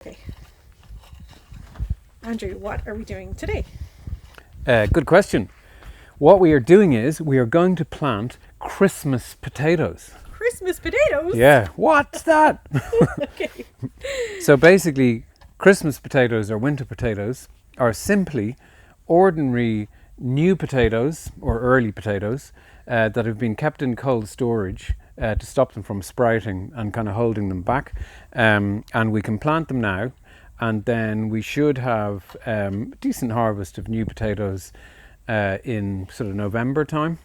Okay. Andrew, what are we doing today? Good question. What we are doing is we are going to plant Christmas potatoes. Christmas potatoes? Yeah, what's that? Okay. So basically, Christmas potatoes or winter potatoes are simply ordinary new potatoes or early potatoes that have been kept in cold storage to stop them from sprouting and kind of holding them back. And we can plant them now, and then we should have a decent harvest of new potatoes in sort of November time,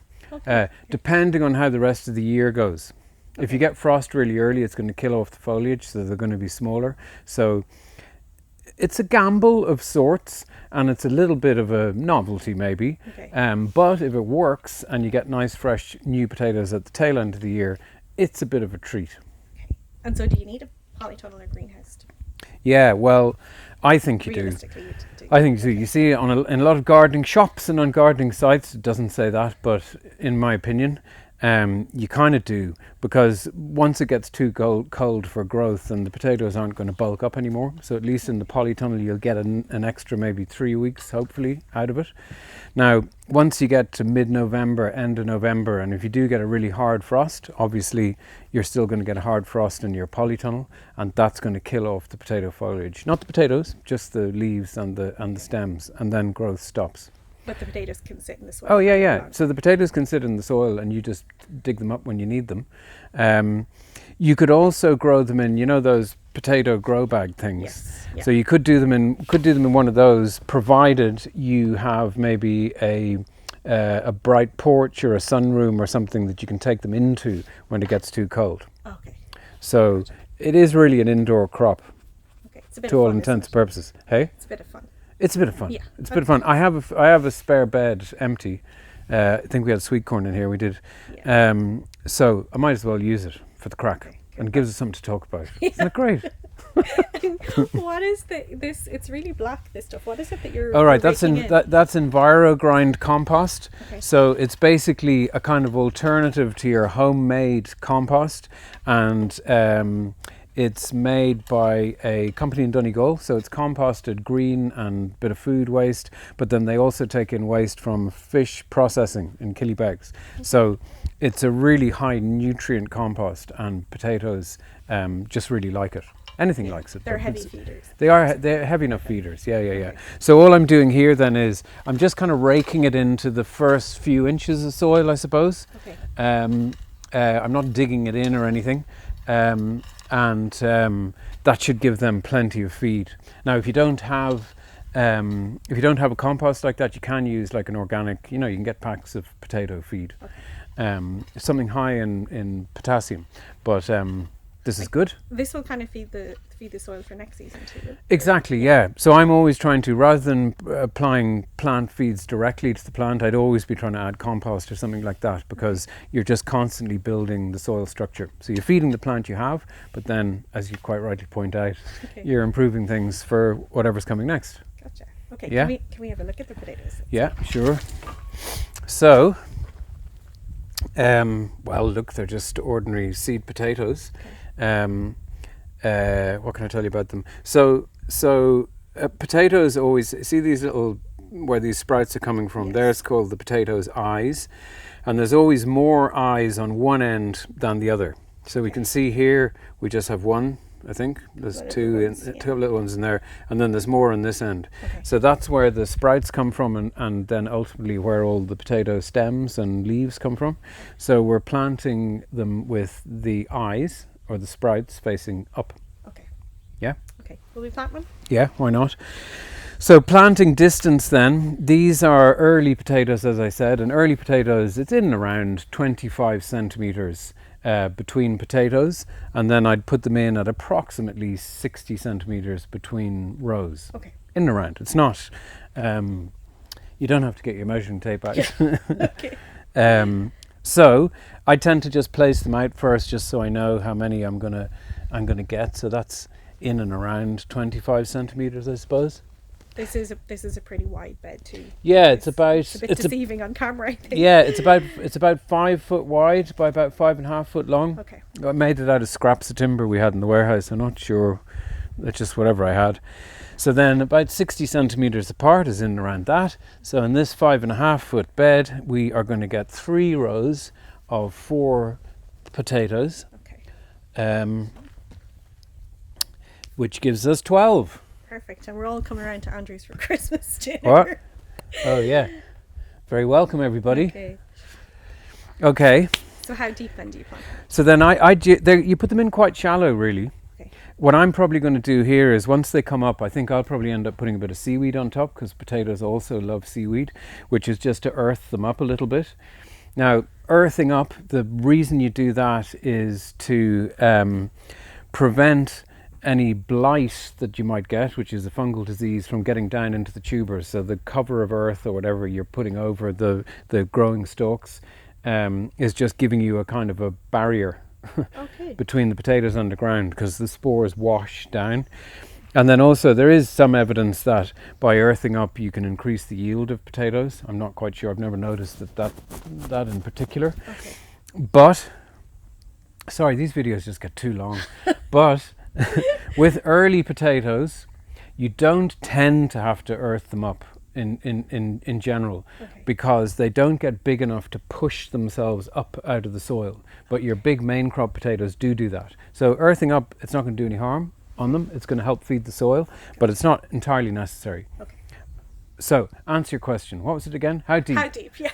depending on how the rest of the year goes. If you get frost really early, it's going to kill off the foliage, so they're going to be smaller. So it's a gamble of sorts, and it's a little bit of a novelty maybe. Okay. But if it works and you get nice fresh new potatoes at the tail end of the year, it's a bit of a treat. Okay. And so do you need a polytunnel or greenhouse? Yeah, well, I think you do. Realistically, you do. I think you do. You see it in a lot of gardening shops and on gardening sites. It doesn't say that, but in my opinion, you kind of do, because once it gets too cold for growth, then the potatoes aren't going to bulk up anymore. So at least in the polytunnel, you'll get an extra maybe 3 weeks, hopefully, out of it. Now, once you get to mid-November, end of November, and if you do get a really hard frost, obviously you're still going to get a hard frost in your polytunnel, and that's going to kill off the potato foliage. Not the potatoes, just the leaves and the stems, and then growth stops. But the potatoes can sit in the soil. Oh, yeah. So the potatoes can sit in the soil and you just dig them up when you need them. You could also grow them in, those potato grow bag things. Yes. Yeah. So you could do them in one of those, provided you have maybe a bright porch or a sunroom or something that you can take them into when it gets too cold. Okay. So it is really an indoor crop, Okay. It's a bit to of all fun, intents and isn't it? purposes. Hey? It's a bit of fun. It's a bit of fun. Yeah. It's a bit of fun. I have a spare bed empty. I think we had sweet corn in here. We did. Yeah. So I might as well use it for the crack, Okay, and it gives us something to talk about. Isn't it great? What is this? It's really black, this stuff. What is it that you're All right, you're that's raking in? that's EnviroGrind compost. Okay. So it's basically a kind of alternative to your homemade compost, and it's made by a company in Donegal, so it's composted green and bit of food waste, but then they also take in waste from fish processing in Killybegs. So it's a really high nutrient compost, and potatoes just really like it. Anything likes it. They're but heavy it's- feeders. They're heavy enough feeders. Yeah. Okay. So all I'm doing here then is I'm just kind of raking it into the first few inches of soil, I suppose. Okay. I'm not digging it in or anything. And that should give them plenty of feed. Now, if you don't have a compost like that, you can use like an organic. You can get packs of potato feed, something high in potassium. But this is good. This will kind of feed the soil for next season too. Exactly, yeah. So I'm always trying to, rather than applying plant feeds directly to the plant, I'd always be trying to add compost or something like that, because you're just constantly building the soil structure. So you're feeding the plant you have, but then, as you quite rightly point out, Okay. you're improving things for whatever's coming next. Gotcha. Okay. Yeah. Can we have a look at the potatoes? Yeah, sure. So, well, look, they're just ordinary seed potatoes. What can I tell you about them? So potatoes always, see these little, where these sprouts are coming from, Yes. there's called the potato's eyes, and there's always more eyes on one end than the other. So we can see here, we just have one, I think. There's Little two ones, yeah. two little ones in there, and then there's more on this end. Okay. So that's where the sprouts come from, and then ultimately where all the potato stems and leaves come from. So we're planting them with the eyes, or the sprouts, facing up. Okay. Yeah? Okay. Will we plant one? Yeah, why not? So planting distance then, these are early potatoes, as I said, and early potatoes, it's in around 25 centimetres between potatoes, and then I'd put them in at approximately 60 centimetres between rows. Okay. In and around. It's not, you don't have to get your measuring tape out. Okay. So I tend to just place them out first, just so I know how many I'm gonna get. So that's in and around 25 centimeters, I suppose. This is a pretty wide bed too. Yeah, it's about It's a bit deceiving on camera, I think. yeah, it's about 5 foot wide by about 5.5 foot long. Okay. I made it out of scraps of timber we had in the warehouse. I'm not sure It's just whatever I had. So then about 60 centimeters apart is in around that. So in this 5.5 foot bed, we are going to get 3 rows of 4 potatoes, Okay. which gives us 12. Perfect. And we're all coming around to Andrew's for Christmas dinner. What? Oh yeah. Very welcome, everybody. Okay. Okay. So how deep then do you plant? So then you put them in quite shallow, really. Okay. What I'm probably going to do here is once they come up, I think I'll probably end up putting a bit of seaweed on top, because potatoes also love seaweed, which is just to earth them up a little bit. Now, earthing up, the reason you do that is to prevent any blight that you might get, which is a fungal disease, from getting down into the tubers. So the cover of earth or whatever you're putting over the growing stalks is just giving you a kind of a barrier Okay. between the potatoes underground, because the spores wash down. And then also there is some evidence that by earthing up you can increase the yield of potatoes. I'm not quite sure, I've never noticed that in particular. Okay. But, sorry, these videos just get too long. But with early potatoes, you don't tend to have to earth them up in general, Okay. because they don't get big enough to push themselves up out of the soil. But your big main crop potatoes do that. So earthing up, it's not going to do any harm on them. It's going to help feed the soil, but it's not entirely necessary. Okay. So, answer your question. What was it again? How deep? How deep? Yes.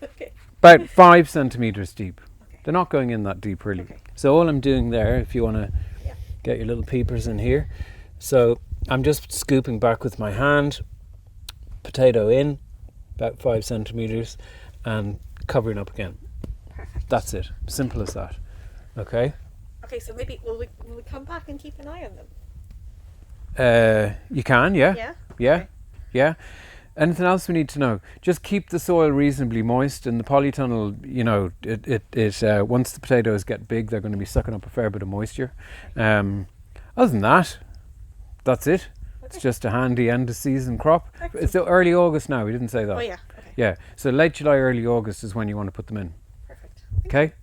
Okay. About 5 centimeters deep. Okay. They're not going in that deep, really. Okay. So all I'm doing there, if you want to Yeah. get your little peepers in here, so I'm just scooping back with my hand, potato in, about 5 centimeters, and covering up again. Perfect. That's it. Simple as that. Okay. Okay, so maybe will we come back and keep an eye on them? You can, yeah. Yeah? Yeah. Okay. Yeah. Anything else we need to know? Just keep the soil reasonably moist. In the polytunnel, you know, it once the potatoes get big, they're going to be sucking up a fair bit of moisture. Other than that, that's it. It's Okay. just a handy end of season crop. Excellent. It's early August now. We didn't say that. Oh yeah. Okay. Yeah. So late July, early August is when you want to put them in. Perfect. Okay.